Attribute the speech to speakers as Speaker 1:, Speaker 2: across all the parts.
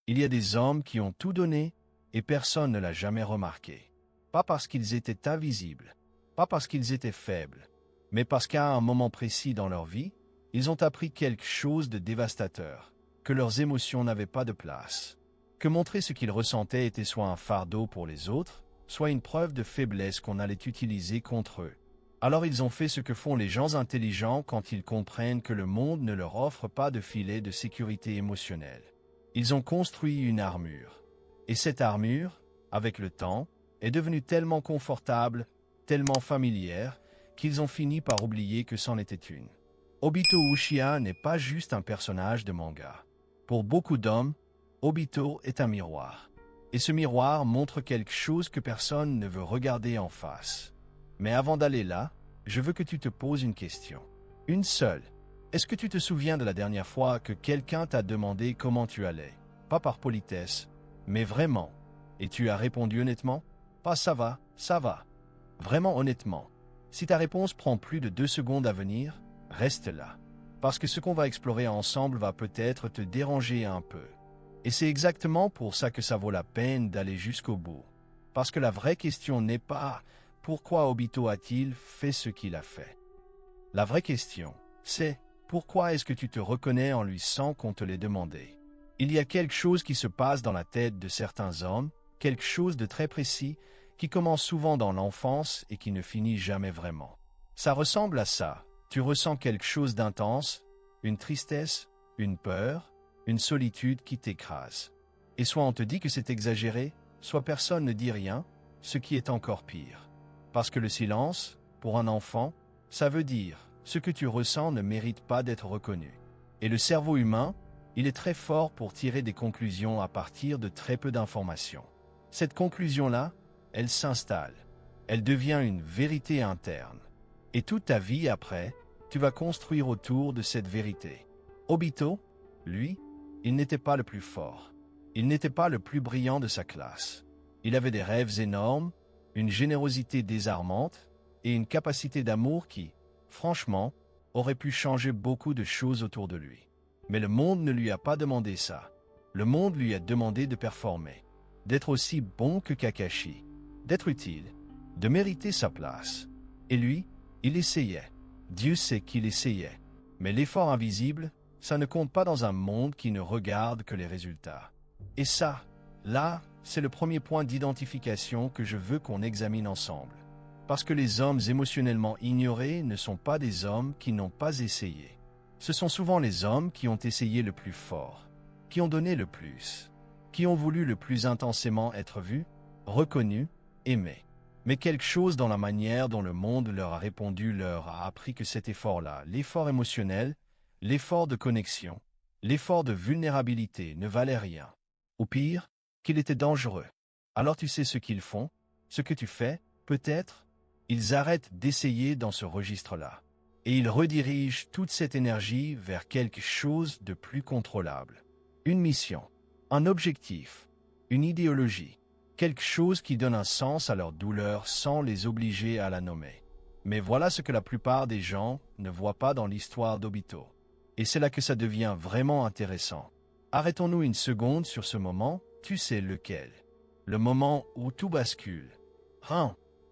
Speaker 1: Il y a des hommes qui ont tout donné et personne ne l'a jamais remarqué. Pas parce qu'ils étaient invisibles, pas parce qu'ils étaient faibles, mais parce qu'à un moment précis dans leur vie, ils ont appris quelque chose de dévastateur, que leurs émotions n'avaient pas de place, que montrer ce qu'ils ressentaient était soit un fardeau pour les autres, soit une preuve de faiblesse qu'on allait utiliser contre eux. Alors ils ont fait ce que font les gens intelligents quand ils comprennent que le monde ne leur offre pas de filet de sécurité émotionnelle. Ils ont construit une armure. Et cette armure, avec le temps, est devenue tellement confortable, tellement familière, qu'ils ont fini par oublier que c'en était une. Obito Uchiha n'est pas juste un personnage de manga. Pour beaucoup d'hommes, Obito est un miroir. Et ce miroir montre quelque chose que personne ne veut regarder en face. Mais avant d'aller là, je veux que tu te poses une question. Une seule. Est-ce que tu te souviens de la dernière fois que quelqu'un t'a demandé comment tu allais? Pas par politesse, mais vraiment. Et tu as répondu honnêtement? Pas ça va, ça va. Vraiment honnêtement. Si ta réponse prend plus de 2 secondes à venir, reste là. Parce que ce qu'on va explorer ensemble va peut-être te déranger un peu. Et c'est exactement pour ça que ça vaut la peine d'aller jusqu'au bout. Parce que la vraie question n'est pas « Pourquoi Obito a-t-il fait ce qu'il a fait ?» La vraie question, c'est « Pourquoi est-ce que tu te reconnais en lui sans qu'on te l'ait demandé ?» Il y a quelque chose qui se passe dans la tête de certains hommes, quelque chose de très précis, qui commence souvent dans l'enfance et qui ne finit jamais vraiment. Ça ressemble à ça. Tu ressens quelque chose d'intense, une tristesse, une peur, une solitude qui t'écrase. Et soit on te dit que c'est exagéré, soit personne ne dit rien, ce qui est encore pire. Parce que le silence, pour un enfant, ça veut dire ce que tu ressens ne mérite pas d'être reconnu. Et le cerveau humain, il est très fort pour tirer des conclusions à partir de très peu d'informations. Cette conclusion-là, elle s'installe. Elle devient une vérité interne. Et toute ta vie après, tu vas construire autour de cette vérité. Obito, lui, il n'était pas le plus fort. Il n'était pas le plus brillant de sa classe. Il avait des rêves énormes, une générosité désarmante et une capacité d'amour qui, franchement, aurait pu changer beaucoup de choses autour de lui. Mais le monde ne lui a pas demandé ça. Le monde lui a demandé de performer, d'être aussi bon que Kakashi, d'être utile, de mériter sa place. Et lui, il essayait. Dieu sait qu'il essayait. Mais l'effort invisible, ça ne compte pas dans un monde qui ne regarde que les résultats. Et ça, là, c'est le premier point d'identification que je veux qu'on examine ensemble. Parce que les hommes émotionnellement ignorés ne sont pas des hommes qui n'ont pas essayé. Ce sont souvent les hommes qui ont essayé le plus fort, qui ont donné le plus, qui ont voulu le plus intensément être vus, reconnus, aimés. Mais quelque chose dans la manière dont le monde leur a répondu leur a appris que cet effort-là, l'effort émotionnel, l'effort de connexion, l'effort de vulnérabilité ne valait rien. Ou pire, qu'il était dangereux. Alors tu sais ce qu'ils font, ce que tu fais, peut-être, ils arrêtent d'essayer dans ce registre-là. Et ils redirigent toute cette énergie vers quelque chose de plus contrôlable. Une mission, un objectif, une idéologie, quelque chose qui donne un sens à leur douleur sans les obliger à la nommer. Mais voilà ce que la plupart des gens ne voient pas dans l'histoire d'Obito. Et c'est là que ça devient vraiment intéressant. Arrêtons-nous une seconde sur ce moment, tu sais lequel. Le moment où tout bascule.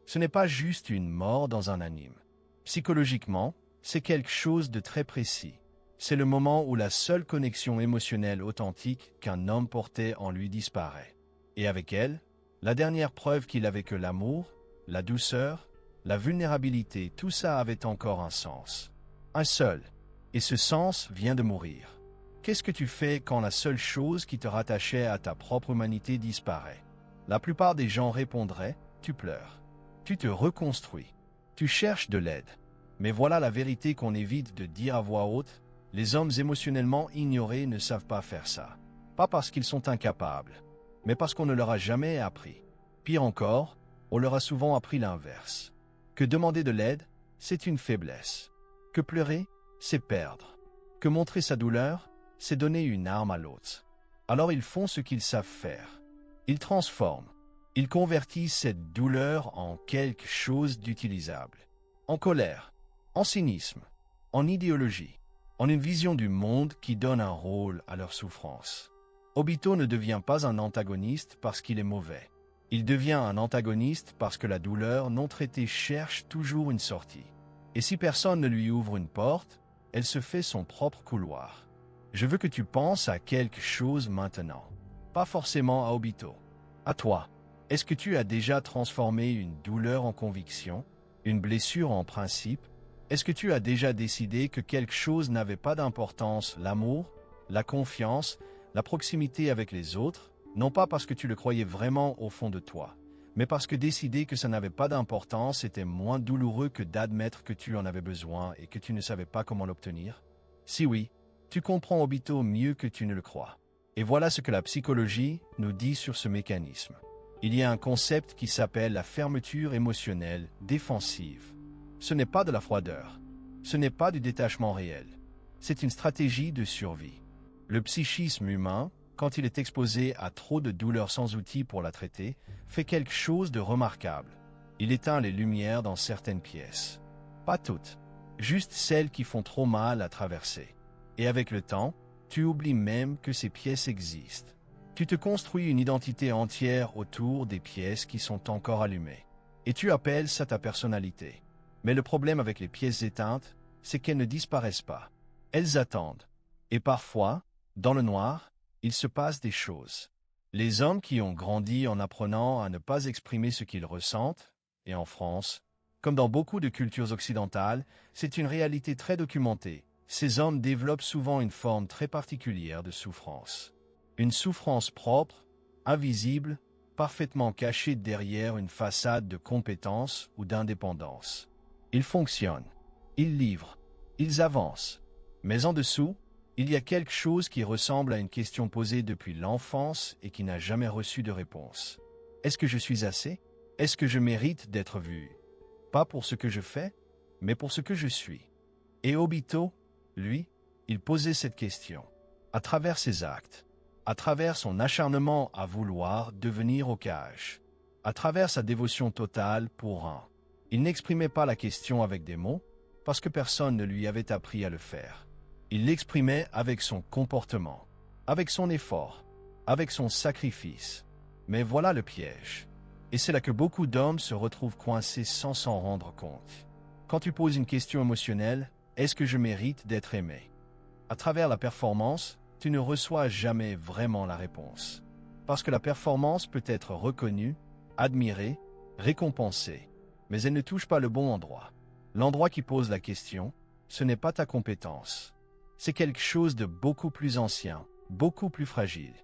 Speaker 1: Ce n'est pas juste une mort dans un anime. Psychologiquement, c'est quelque chose de très précis. C'est le moment où la seule connexion émotionnelle authentique qu'un homme portait en lui disparaît. Et avec elle, la dernière preuve qu'il avait que l'amour, la douceur, la vulnérabilité, tout ça avait encore un sens. Un seul. Et ce sens vient de mourir. Qu'est-ce que tu fais quand la seule chose qui te rattachait à ta propre humanité disparaît? La plupart des gens répondraient, tu pleures. Tu te reconstruis. Tu cherches de l'aide. Mais voilà la vérité qu'on évite de dire à voix haute, les hommes émotionnellement ignorés ne savent pas faire ça. Pas parce qu'ils sont incapables, mais parce qu'on ne leur a jamais appris. Pire encore, on leur a souvent appris l'inverse. Que demander de l'aide, c'est une faiblesse. Que pleurer, c'est perdre. Que montrer sa douleur, c'est donner une arme à l'autre. Alors ils font ce qu'ils savent faire. Ils transforment. Ils convertissent cette douleur en quelque chose d'utilisable. En colère, en cynisme, en idéologie, en une vision du monde qui donne un rôle à leur souffrance. Obito ne devient pas un antagoniste parce qu'il est mauvais. Il devient un antagoniste parce que la douleur non traitée cherche toujours une sortie. Et si personne ne lui ouvre une porte, elle se fait son propre couloir. Je veux que tu penses à quelque chose maintenant. Pas forcément à Obito. À toi. Est-ce que tu as déjà transformé une douleur en conviction, une blessure en principe? Est-ce que tu as déjà décidé que quelque chose n'avait pas d'importance, l'amour, la confiance, la proximité avec les autres, non pas parce que tu le croyais vraiment au fond de toi, mais parce que décider que ça n'avait pas d'importance était moins douloureux que d'admettre que tu en avais besoin et que tu ne savais pas comment l'obtenir? Si oui, tu comprends Obito mieux que tu ne le crois. Et voilà ce que la psychologie nous dit sur ce mécanisme. Il y a un concept qui s'appelle la fermeture émotionnelle défensive. Ce n'est pas de la froideur. Ce n'est pas du détachement réel. C'est une stratégie de survie. Le psychisme humain, quand il est exposé à trop de douleurs sans outils pour la traiter, fait quelque chose de remarquable. Il éteint les lumières dans certaines pièces. Pas toutes. Juste celles qui font trop mal à traverser. Et avec le temps, tu oublies même que ces pièces existent. Tu te construis une identité entière autour des pièces qui sont encore allumées. Et tu appelles ça ta personnalité. Mais le problème avec les pièces éteintes, c'est qu'elles ne disparaissent pas. Elles attendent. Et parfois, dans le noir, il se passe des choses. Les hommes qui ont grandi en apprenant à ne pas exprimer ce qu'ils ressentent, et en France, comme dans beaucoup de cultures occidentales, c'est une réalité très documentée. Ces hommes développent souvent une forme très particulière de souffrance. Une souffrance propre, invisible, parfaitement cachée derrière une façade de compétence ou d'indépendance. Ils fonctionnent, ils livrent, ils avancent. Mais en dessous, il y a quelque chose qui ressemble à une question posée depuis l'enfance et qui n'a jamais reçu de réponse. Est-ce que je suis assez? Est-ce que je mérite d'être vu? Pas pour ce que je fais, mais pour ce que je suis. Et Obito, lui, il posait cette question, à travers ses actes, à travers son acharnement à vouloir devenir Hokage, à travers sa dévotion totale pour un. Il n'exprimait pas la question avec des mots, parce que personne ne lui avait appris à le faire. Il l'exprimait avec son comportement, avec son effort, avec son sacrifice. Mais voilà le piège. Et c'est là que beaucoup d'hommes se retrouvent coincés sans s'en rendre compte. Quand tu poses une question émotionnelle, est-ce que je mérite d'être aimé? À travers la performance, tu ne reçois jamais vraiment la réponse. Parce que la performance peut être reconnue, admirée, récompensée, mais elle ne touche pas le bon endroit. L'endroit qui pose la question, ce n'est pas ta compétence. C'est quelque chose de beaucoup plus ancien, beaucoup plus fragile.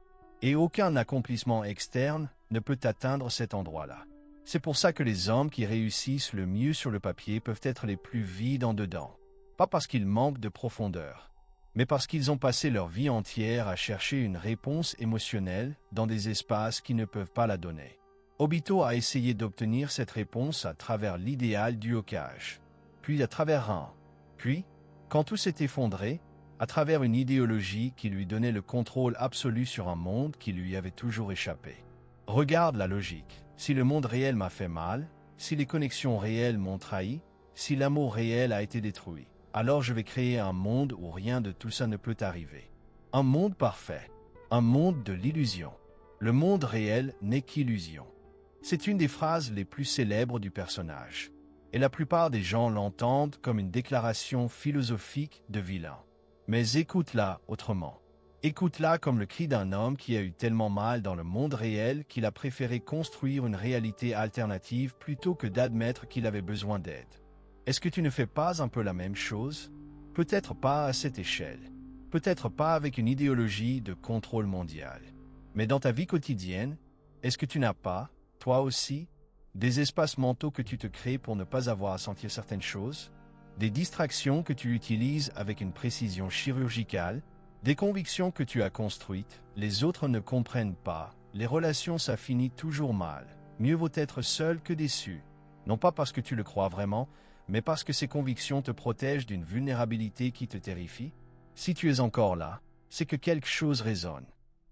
Speaker 1: Et aucun accomplissement externe ne peut atteindre cet endroit-là. C'est pour ça que les hommes qui réussissent le mieux sur le papier peuvent être les plus vides en dedans. Pas parce qu'ils manquent de profondeur, mais parce qu'ils ont passé leur vie entière à chercher une réponse émotionnelle dans des espaces qui ne peuvent pas la donner. Obito a essayé d'obtenir cette réponse à travers l'idéal du Hokage, puis à travers un. Puis, quand tout s'est effondré, à travers une idéologie qui lui donnait le contrôle absolu sur un monde qui lui avait toujours échappé. Regarde la logique. Si le monde réel m'a fait mal, si les connexions réelles m'ont trahi, si l'amour réel a été détruit, alors je vais créer un monde où rien de tout ça ne peut arriver. Un monde parfait. Un monde de l'illusion. Le monde réel n'est qu'illusion. C'est une des phrases les plus célèbres du personnage. Et la plupart des gens l'entendent comme une déclaration philosophique de vilain. Mais écoute-la autrement. Écoute-la comme le cri d'un homme qui a eu tellement mal dans le monde réel qu'il a préféré construire une réalité alternative plutôt que d'admettre qu'il avait besoin d'aide. Est-ce que tu ne fais pas un peu la même chose? Peut-être pas à cette échelle. Peut-être pas avec une idéologie de contrôle mondial. Mais dans ta vie quotidienne, est-ce que tu n'as pas, toi aussi, des espaces mentaux que tu te crées pour ne pas avoir à sentir certaines choses? Des distractions que tu utilises avec une précision chirurgicale? Des convictions que tu as construites, les autres ne comprennent pas, les relations ça finit toujours mal. Mieux vaut être seul que déçu. Non pas parce que tu le crois vraiment, mais parce que ces convictions te protègent d'une vulnérabilité qui te terrifie. Si tu es encore là, c'est que quelque chose résonne.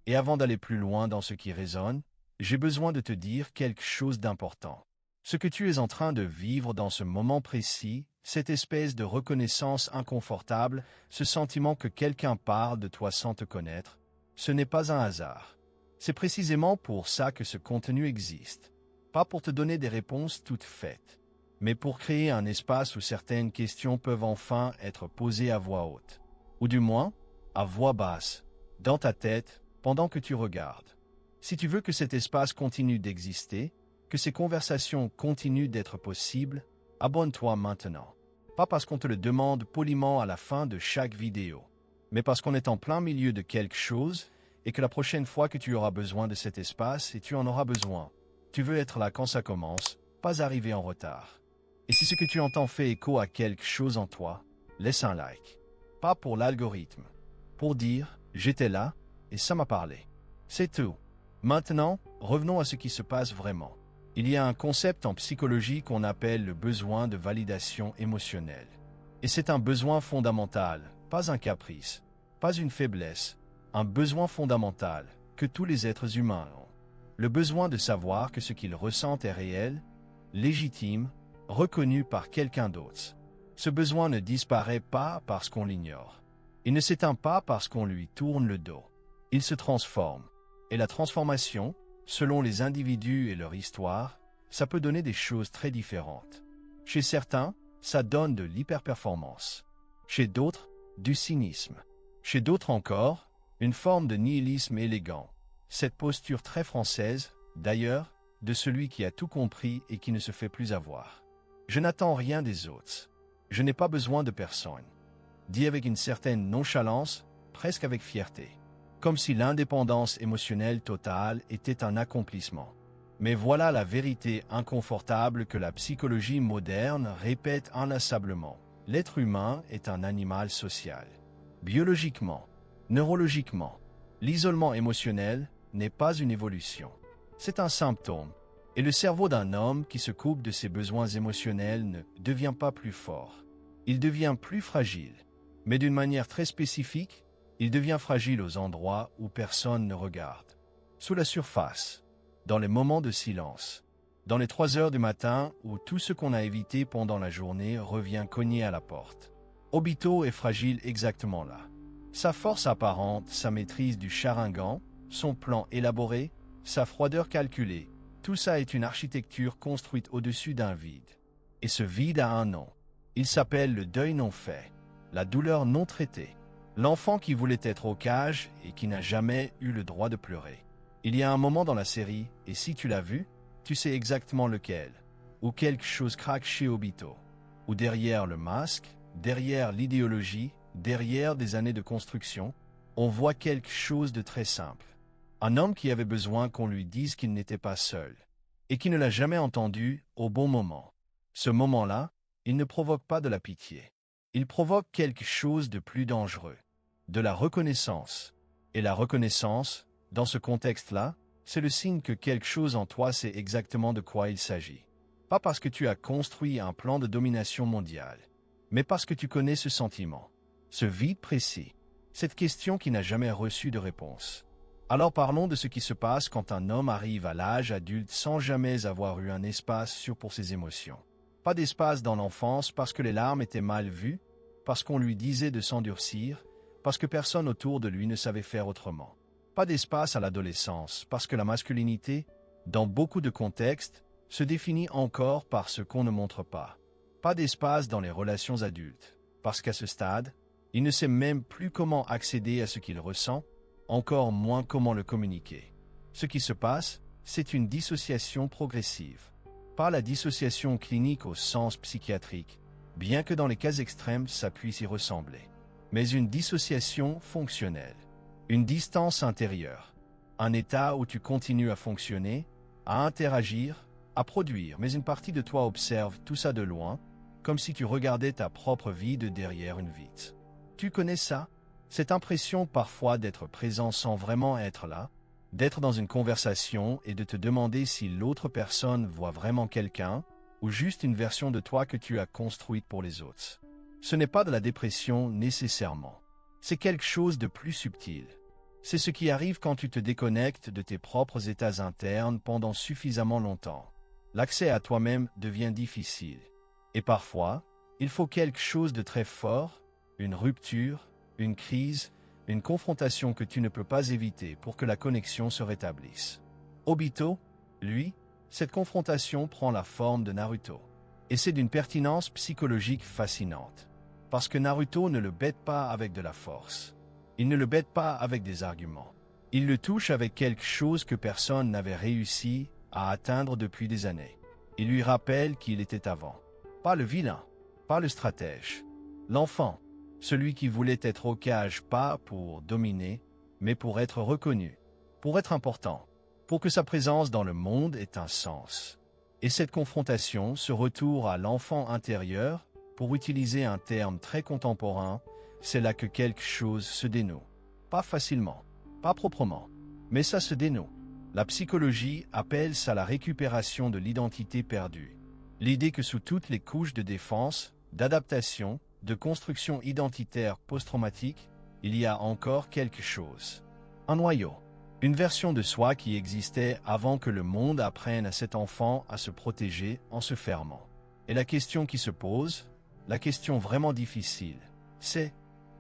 Speaker 1: Et avant d'aller plus loin dans ce qui résonne, j'ai besoin de te dire quelque chose d'important. Ce que tu es en train de vivre dans ce moment précis, cette espèce de reconnaissance inconfortable, ce sentiment que quelqu'un parle de toi sans te connaître, Ce n'est pas un hasard. C'est précisément pour ça que ce contenu existe. Pas pour te donner des réponses toutes faites, mais pour créer un espace où certaines questions peuvent enfin être posées à voix haute. Ou du moins, à voix basse, dans ta tête, pendant que tu regardes. Si tu veux que cet espace continue d'exister, que ces conversations continuent d'être possibles, abonne-toi maintenant. Pas parce qu'on te le demande poliment à la fin de chaque vidéo, mais parce qu'on est en plein milieu de quelque chose et que la prochaine fois que tu auras besoin de cet espace, et tu en auras besoin, tu veux être là quand ça commence, pas arriver en retard. Et si ce que tu entends fait écho à quelque chose en toi, laisse un like. Pas pour l'algorithme. Pour dire « j'étais là et ça m'a parlé ». C'est tout. Maintenant, revenons à ce qui se passe vraiment. Il y a un concept en psychologie qu'on appelle le besoin de validation émotionnelle. Et c'est un besoin fondamental, pas un caprice, pas une faiblesse, un besoin fondamental que tous les êtres humains ont. Le besoin de savoir que ce qu'ils ressentent est réel, légitime, reconnu par quelqu'un d'autre. Ce besoin ne disparaît pas parce qu'on l'ignore. Il ne s'éteint pas parce qu'on lui tourne le dos. Il se transforme. Et la transformation, selon les individus et leur histoire, ça peut donner des choses très différentes. Chez certains, ça donne de l'hyperperformance. Chez d'autres, du cynisme. Chez d'autres encore, une forme de nihilisme élégant. Cette posture très française, d'ailleurs, de celui qui a tout compris et qui ne se fait plus avoir. Je n'attends rien des autres. Je n'ai pas besoin de personne. Dit avec une certaine nonchalance, presque avec fierté. Comme si l'indépendance émotionnelle totale était un accomplissement. Mais voilà la vérité inconfortable que la psychologie moderne répète inlassablement. L'être humain est un animal social. Biologiquement, neurologiquement, l'isolement émotionnel n'est pas une évolution. C'est un symptôme. Et le cerveau d'un homme qui se coupe de ses besoins émotionnels ne devient pas plus fort. Il devient plus fragile. Mais d'une manière très spécifique, il devient fragile aux endroits où personne ne regarde. Sous la surface, dans les moments de silence, dans les 3 heures du matin où tout ce qu'on a évité pendant la journée revient cogner à la porte. Obito est fragile exactement là. Sa force apparente, sa maîtrise du charingan, son plan élaboré, sa froideur calculée, tout ça est une architecture construite au-dessus d'un vide. Et ce vide a un nom. Il s'appelle le deuil non fait, la douleur non traitée. L'enfant qui voulait être au cage et qui n'a jamais eu le droit de pleurer. Il y a un moment dans la série, et si tu l'as vu, tu sais exactement lequel, où quelque chose craque chez Obito, où derrière le masque, derrière l'idéologie, derrière des années de construction, on voit quelque chose de très simple. Un homme qui avait besoin qu'on lui dise qu'il n'était pas seul, et qui ne l'a jamais entendu au bon moment. Ce moment-là, il ne provoque pas de la pitié. Il provoque quelque chose de plus dangereux. De la reconnaissance. Et la reconnaissance, dans ce contexte-là, c'est le signe que quelque chose en toi sait exactement de quoi il s'agit. Pas parce que tu as construit un plan de domination mondiale, mais parce que tu connais ce sentiment, ce vide précis, cette question qui n'a jamais reçu de réponse. Alors parlons de ce qui se passe quand un homme arrive à l'âge adulte sans jamais avoir eu un espace sûr pour ses émotions. Pas d'espace dans l'enfance parce que les larmes étaient mal vues, parce qu'on lui disait de s'endurcir, parce que personne autour de lui ne savait faire autrement. Pas d'espace à l'adolescence, parce que la masculinité, dans beaucoup de contextes, se définit encore par ce qu'on ne montre pas. Pas d'espace dans les relations adultes, parce qu'à ce stade, il ne sait même plus comment accéder à ce qu'il ressent, encore moins comment le communiquer. Ce qui se passe, c'est une dissociation progressive. Pas la dissociation clinique au sens psychiatrique, bien que dans les cas extrêmes ça puisse y ressembler. Mais une dissociation fonctionnelle, une distance intérieure, un état où tu continues à fonctionner, à interagir, à produire, mais une partie de toi observe tout ça de loin, comme si tu regardais ta propre vie de derrière une vitre. Tu connais ça? Cette impression parfois d'être présent sans vraiment être là, d'être dans une conversation et de te demander si l'autre personne voit vraiment quelqu'un, ou juste une version de toi que tu as construite pour les autres. Ce n'est pas de la dépression nécessairement. C'est quelque chose de plus subtil. C'est ce qui arrive quand tu te déconnectes de tes propres états internes pendant suffisamment longtemps. L'accès à toi-même devient difficile. Et parfois, il faut quelque chose de très fort, une rupture, une crise, une confrontation que tu ne peux pas éviter pour que la connexion se rétablisse. Obito, lui, cette confrontation prend la forme de Naruto. Et c'est d'une pertinence psychologique fascinante. Parce que Naruto ne le bête pas avec de la force. Il ne le bête pas avec des arguments. Il le touche avec quelque chose que personne n'avait réussi à atteindre depuis des années. Il lui rappelle qui il était avant. Pas le vilain, pas le stratège. L'enfant, celui qui voulait être au cage pas pour dominer, mais pour être reconnu, pour être important, pour que sa présence dans le monde ait un sens. Et cette confrontation, ce retour à l'enfant intérieur, pour utiliser un terme très contemporain, c'est là que quelque chose se dénoue. Pas facilement, pas proprement, mais ça se dénoue. La psychologie appelle ça la récupération de l'identité perdue. L'idée que sous toutes les couches de défense, d'adaptation, de construction identitaire post-traumatique, il y a encore quelque chose. Un noyau. Une version de soi qui existait avant que le monde apprenne à cet enfant à se protéger en se fermant. Et la question qui se pose, la question vraiment difficile, c'est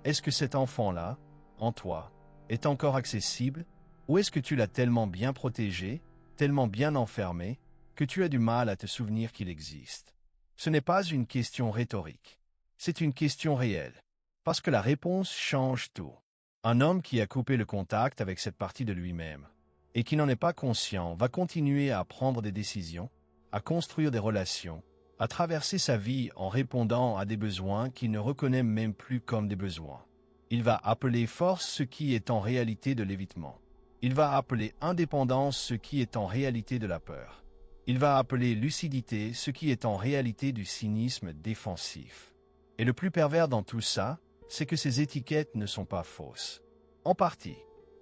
Speaker 1: est-ce que cet enfant-là, en toi, est encore accessible, ou est-ce que tu l'as tellement bien protégé, tellement bien enfermé, que tu as du mal à te souvenir qu'il existe? Ce n'est pas une question rhétorique, c'est une question réelle, parce que la réponse change tout. Un homme qui a coupé le contact avec cette partie de lui-même, et qui n'en est pas conscient, va continuer à prendre des décisions, à construire des relations, à traverser sa vie en répondant à des besoins qu'il ne reconnaît même plus comme des besoins. Il va appeler force ce qui est en réalité de l'évitement. Il va appeler indépendance ce qui est en réalité de la peur. Il va appeler lucidité ce qui est en réalité du cynisme défensif. Et le plus pervers dans tout ça, c'est que ces étiquettes ne sont pas fausses. En partie,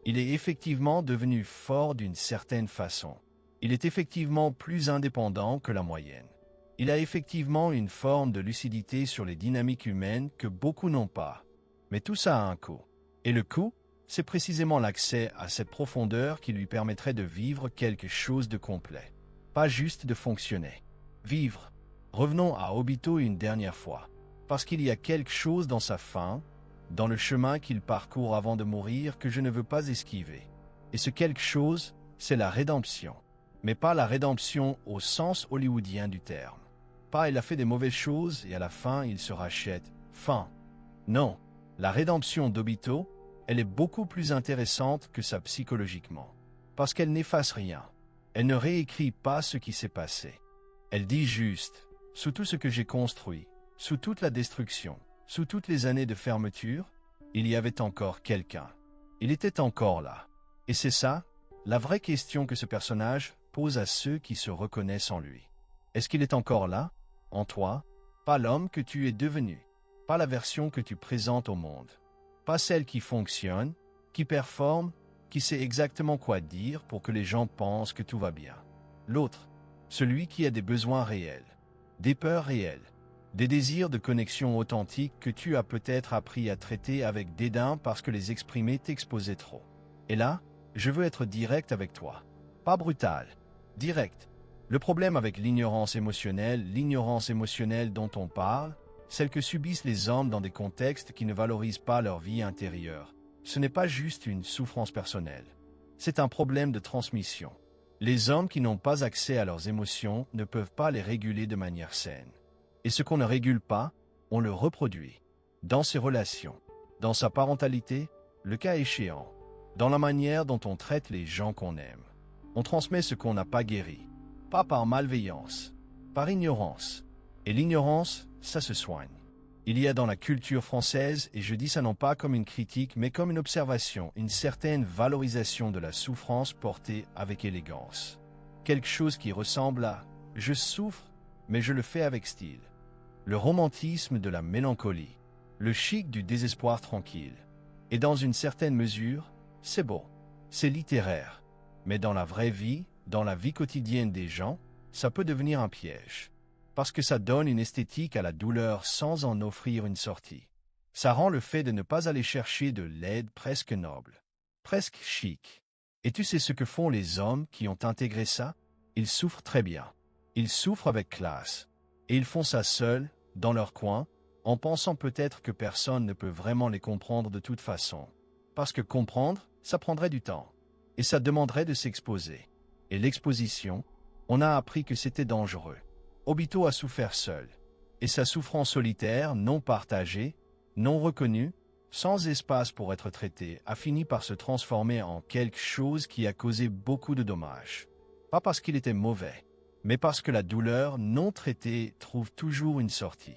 Speaker 1: il est effectivement devenu fort d'une certaine façon. Il est effectivement plus indépendant que la moyenne. Il a effectivement une forme de lucidité sur les dynamiques humaines que beaucoup n'ont pas. Mais tout ça a un coût. Et le coût, c'est précisément l'accès à cette profondeur qui lui permettrait de vivre quelque chose de complet. Pas juste de fonctionner. Vivre. Revenons à Obito une dernière fois. Parce qu'il y a quelque chose dans sa fin, dans le chemin qu'il parcourt avant de mourir que je ne veux pas esquiver. Et ce quelque chose, c'est la rédemption. Mais pas la rédemption au sens hollywoodien du terme. Pas il a fait des mauvaises choses et à la fin il se rachète. Fin. Non, la rédemption d'Obito, elle est beaucoup plus intéressante que ça psychologiquement. Parce qu'elle n'efface rien. Elle ne réécrit pas ce qui s'est passé. Elle dit juste, sous tout ce que j'ai construit, sous toute la destruction, sous toutes les années de fermeture, il y avait encore quelqu'un. Il était encore là. Et c'est ça, la vraie question que ce personnage pose à ceux qui se reconnaissent en lui. Est-ce qu'il est encore là, en toi, pas l'homme que tu es devenu, pas la version que tu présentes au monde, pas celle qui fonctionne, qui performe, qui sait exactement quoi dire pour que les gens pensent que tout va bien. L'autre, celui qui a des besoins réels, des peurs réelles, des désirs de connexion authentique que tu as peut-être appris à traiter avec dédain parce que les exprimer t'exposait trop. Et là, je veux être direct avec toi. Pas brutal, direct. Le problème avec l'ignorance émotionnelle dont on parle, celle que subissent les hommes dans des contextes qui ne valorisent pas leur vie intérieure, ce n'est pas juste une souffrance personnelle. C'est un problème de transmission. Les hommes qui n'ont pas accès à leurs émotions ne peuvent pas les réguler de manière saine. Et ce qu'on ne régule pas, on le reproduit. Dans ses relations, dans sa parentalité, le cas échéant, dans la manière dont on traite les gens qu'on aime. On transmet ce qu'on n'a pas guéri. Pas par malveillance, par ignorance. Et l'ignorance, ça se soigne. Il y a dans la culture française, et je dis ça non pas comme une critique, mais comme une observation, une certaine valorisation de la souffrance portée avec élégance. Quelque chose qui ressemble à « je souffre, mais je le fais avec style ». Le romantisme de la mélancolie, le chic du désespoir tranquille. Et dans une certaine mesure, c'est beau, c'est littéraire. Mais dans la vraie vie, dans la vie quotidienne des gens, ça peut devenir un piège. Parce que ça donne une esthétique à la douleur sans en offrir une sortie. Ça rend le fait de ne pas aller chercher de l'aide presque noble, presque chic. Et tu sais ce que font les hommes qui ont intégré ça? Ils souffrent très bien. Ils souffrent avec classe. Et ils font ça seuls, dans leur coin, en pensant peut-être que personne ne peut vraiment les comprendre de toute façon. Parce que comprendre, ça prendrait du temps. Et ça demanderait de s'exposer. Et l'exposition, on a appris que c'était dangereux. Obito a souffert seul. Et sa souffrance solitaire, non partagée, non reconnue, sans espace pour être traitée, a fini par se transformer en quelque chose qui a causé beaucoup de dommages. Pas parce qu'il était mauvais, mais parce que la douleur non traitée trouve toujours une sortie.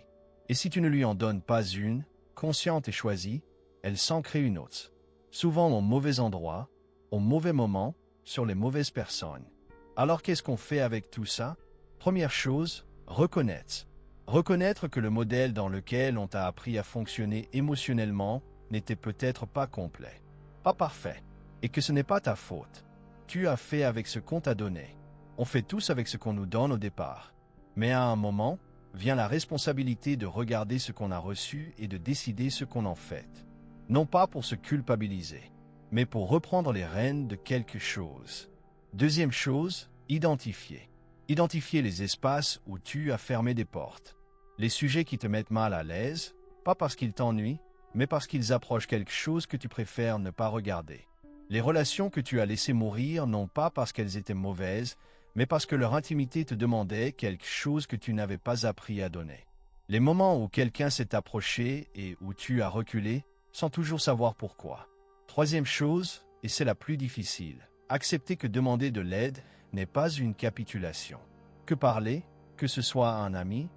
Speaker 1: Et si tu ne lui en donnes pas une, consciente et choisie, elle s'en crée une autre. Souvent au mauvais endroit, au mauvais moment, sur les mauvaises personnes. Alors qu'est-ce qu'on fait avec tout ça? Première chose, reconnaître. Reconnaître que le modèle dans lequel on t'a appris à fonctionner émotionnellement n'était peut-être pas complet, pas parfait, et que ce n'est pas ta faute. Tu as fait avec ce qu'on t'a donné. On fait tous avec ce qu'on nous donne au départ. Mais à un moment, vient la responsabilité de regarder ce qu'on a reçu et de décider ce qu'on en fait. Non pas pour se culpabiliser, mais pour reprendre les rênes de quelque chose. Deuxième chose, identifier. Identifier les espaces où tu as fermé des portes. Les sujets qui te mettent mal à l'aise, pas parce qu'ils t'ennuient, mais parce qu'ils approchent quelque chose que tu préfères ne pas regarder. Les relations que tu as laissées mourir non pas parce qu'elles étaient mauvaises, mais parce que leur intimité te demandait quelque chose que tu n'avais pas appris à donner. Les moments où quelqu'un s'est approché et où tu as reculé, sans toujours savoir pourquoi. Troisième chose, et c'est la plus difficile, accepter que demander de l'aide n'est pas une capitulation. Que parler, que ce soit à un ami,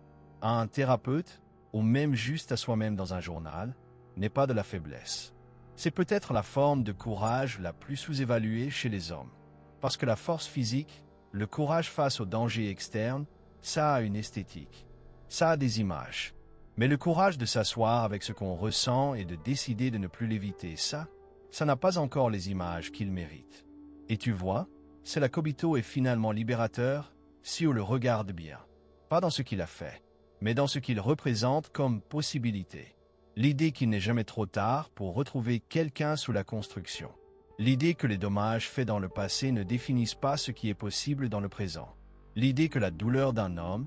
Speaker 1: à un thérapeute, ou même juste à soi-même dans un journal, n'est pas de la faiblesse. C'est peut-être la forme de courage la plus sous-évaluée chez les hommes. Parce que la force physique, le courage face aux dangers externes, ça a une esthétique. Ça a des images. Mais le courage de s'asseoir avec ce qu'on ressent et de décider de ne plus l'éviter, ça n'a pas encore les images qu'il mérite. Et tu vois, c'est là qu'Obito est finalement libérateur, si on le regarde bien. Pas dans ce qu'il a fait, mais dans ce qu'il représente comme possibilité. L'idée qu'il n'est jamais trop tard pour retrouver quelqu'un sous la construction. L'idée que les dommages faits dans le passé ne définissent pas ce qui est possible dans le présent. L'idée que la douleur d'un homme,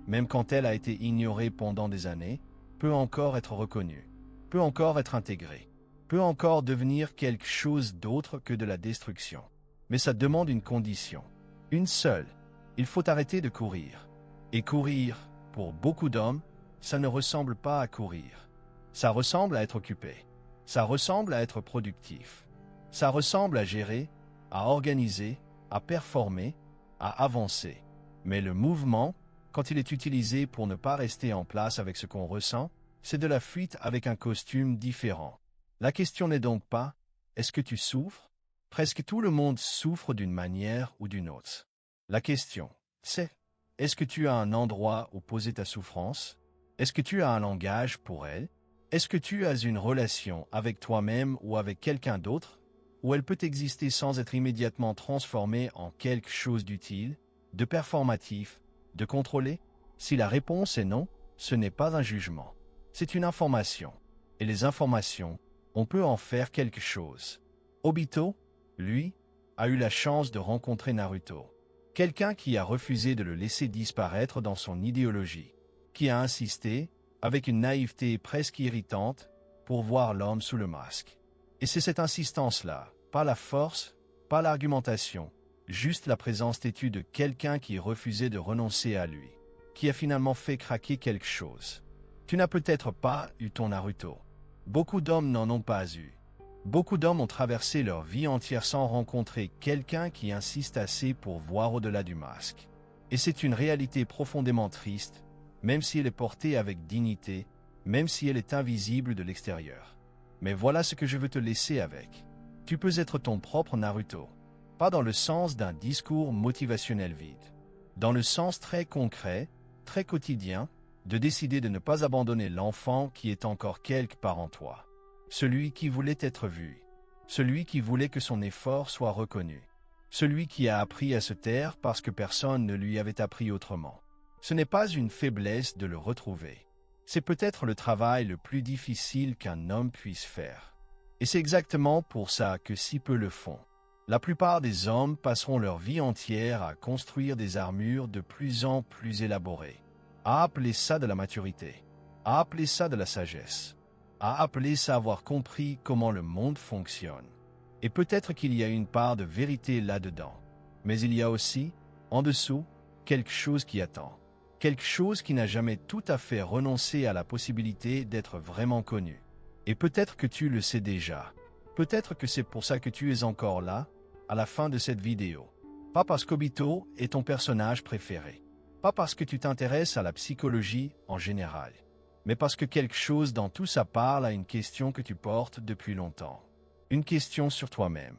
Speaker 1: même quand elle a été ignorée pendant des années, peut encore être reconnue, peut encore être intégrée, peut encore devenir quelque chose d'autre que de la destruction. Mais ça demande une condition, une seule. Il faut arrêter de courir. Et courir, pour beaucoup d'hommes, ça ne ressemble pas à courir. Ça ressemble à être occupé. Ça ressemble à être productif. Ça ressemble à gérer, à organiser, à performer, à avancer. Mais le mouvement, quand il est utilisé pour ne pas rester en place avec ce qu'on ressent, c'est de la fuite avec un costume différent. La question n'est donc pas « est-ce que tu souffres ?» Presque tout le monde souffre d'une manière ou d'une autre. La question, c'est « est-ce que tu as un endroit où poser ta souffrance? Est-ce que tu as un langage pour elle? Est-ce que tu as une relation avec toi-même ou avec quelqu'un d'autre, où elle peut exister sans être immédiatement transformée en quelque chose d'utile, de performatif, de contrôlé? Si la réponse est non, ce n'est pas un jugement. C'est une information. Et les informations, on peut en faire quelque chose. Obito, lui, a eu la chance de rencontrer Naruto. Quelqu'un qui a refusé de le laisser disparaître dans son idéologie, qui a insisté, avec une naïveté presque irritante, pour voir l'homme sous le masque. Et c'est cette insistance-là, pas la force, pas l'argumentation, juste la présence têtue de quelqu'un qui refusait de renoncer à lui, qui a finalement fait craquer quelque chose. Tu n'as peut-être pas eu ton Naruto. Beaucoup d'hommes n'en ont pas eu. Beaucoup d'hommes ont traversé leur vie entière sans rencontrer quelqu'un qui insiste assez pour voir au-delà du masque. Et c'est une réalité profondément triste, même si elle est portée avec dignité, même si elle est invisible de l'extérieur. Mais voilà ce que je veux te laisser avec. Tu peux être ton propre Naruto. Pas dans le sens d'un discours motivationnel vide. Dans le sens très concret, très quotidien, de décider de ne pas abandonner l'enfant qui est encore quelque part en toi. Celui qui voulait être vu. Celui qui voulait que son effort soit reconnu. Celui qui a appris à se taire parce que personne ne lui avait appris autrement. Ce n'est pas une faiblesse de le retrouver. C'est peut-être le travail le plus difficile qu'un homme puisse faire. Et c'est exactement pour ça que si peu le font. La plupart des hommes passeront leur vie entière à construire des armures de plus en plus élaborées, à appeler ça de la maturité, à appeler ça de la sagesse. a appelé ça avoir compris comment le monde fonctionne. Et peut-être qu'il y a une part de vérité là-dedans. Mais il y a aussi, en dessous, quelque chose qui attend. Quelque chose qui n'a jamais tout à fait renoncé à la possibilité d'être vraiment connu. Et peut-être que tu le sais déjà. Peut-être que c'est pour ça que tu es encore là, à la fin de cette vidéo. Pas parce qu'Obito est ton personnage préféré. Pas parce que tu t'intéresses à la psychologie en général. Mais parce que quelque chose dans tout ça parle à une question que tu portes depuis longtemps. Une question sur toi-même.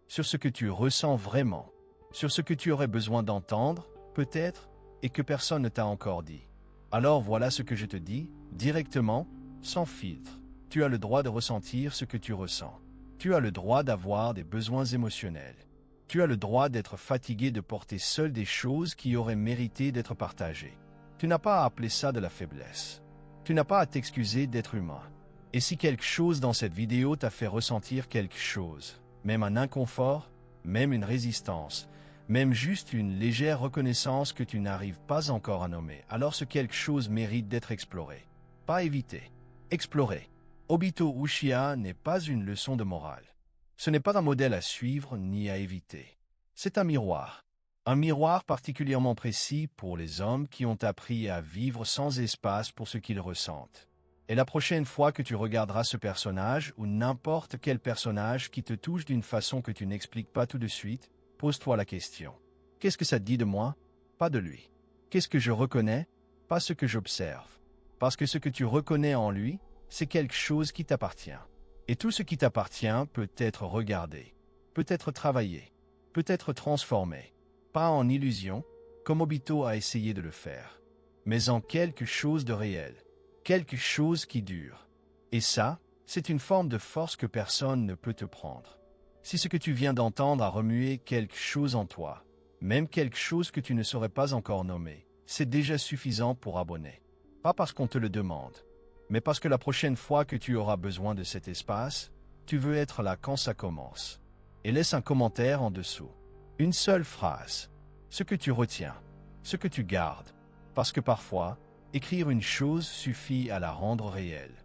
Speaker 1: Sur ce que tu ressens vraiment. Sur ce que tu aurais besoin d'entendre, peut-être, et que personne ne t'a encore dit. Alors voilà ce que je te dis, directement, sans filtre. Tu as le droit de ressentir ce que tu ressens. Tu as le droit d'avoir des besoins émotionnels. Tu as le droit d'être fatigué de porter seul des choses qui auraient mérité d'être partagées. Tu n'as pas à appeler ça de la faiblesse. Tu n'as pas à t'excuser d'être humain. Et si quelque chose dans cette vidéo t'a fait ressentir quelque chose, même un inconfort, même une résistance, même juste une légère reconnaissance que tu n'arrives pas encore à nommer, alors ce quelque chose mérite d'être exploré. Pas évité. Explorer. Obito Uchiha n'est pas une leçon de morale. Ce n'est pas un modèle à suivre ni à éviter. C'est un miroir. Un miroir particulièrement précis pour les hommes qui ont appris à vivre sans espace pour ce qu'ils ressentent. Et la prochaine fois que tu regarderas ce personnage ou n'importe quel personnage qui te touche d'une façon que tu n'expliques pas tout de suite, pose-toi la question. Qu'est-ce que ça dit de moi? Pas de lui. Qu'est-ce que je reconnais? Pas ce que j'observe. Parce que ce que tu reconnais en lui, c'est quelque chose qui t'appartient. Et tout ce qui t'appartient peut être regardé, peut être travaillé, peut être transformé. Pas en illusion, comme Obito a essayé de le faire, mais en quelque chose de réel, quelque chose qui dure. Et ça, c'est une forme de force que personne ne peut te prendre. Si ce que tu viens d'entendre a remué quelque chose en toi, même quelque chose que tu ne saurais pas encore nommer, c'est déjà suffisant pour abonner. Pas parce qu'on te le demande, mais parce que la prochaine fois que tu auras besoin de cet espace, tu veux être là quand ça commence. Et laisse un commentaire en dessous. Une seule phrase. Ce que tu retiens. Ce que tu gardes. Parce que parfois, écrire une chose suffit à la rendre réelle.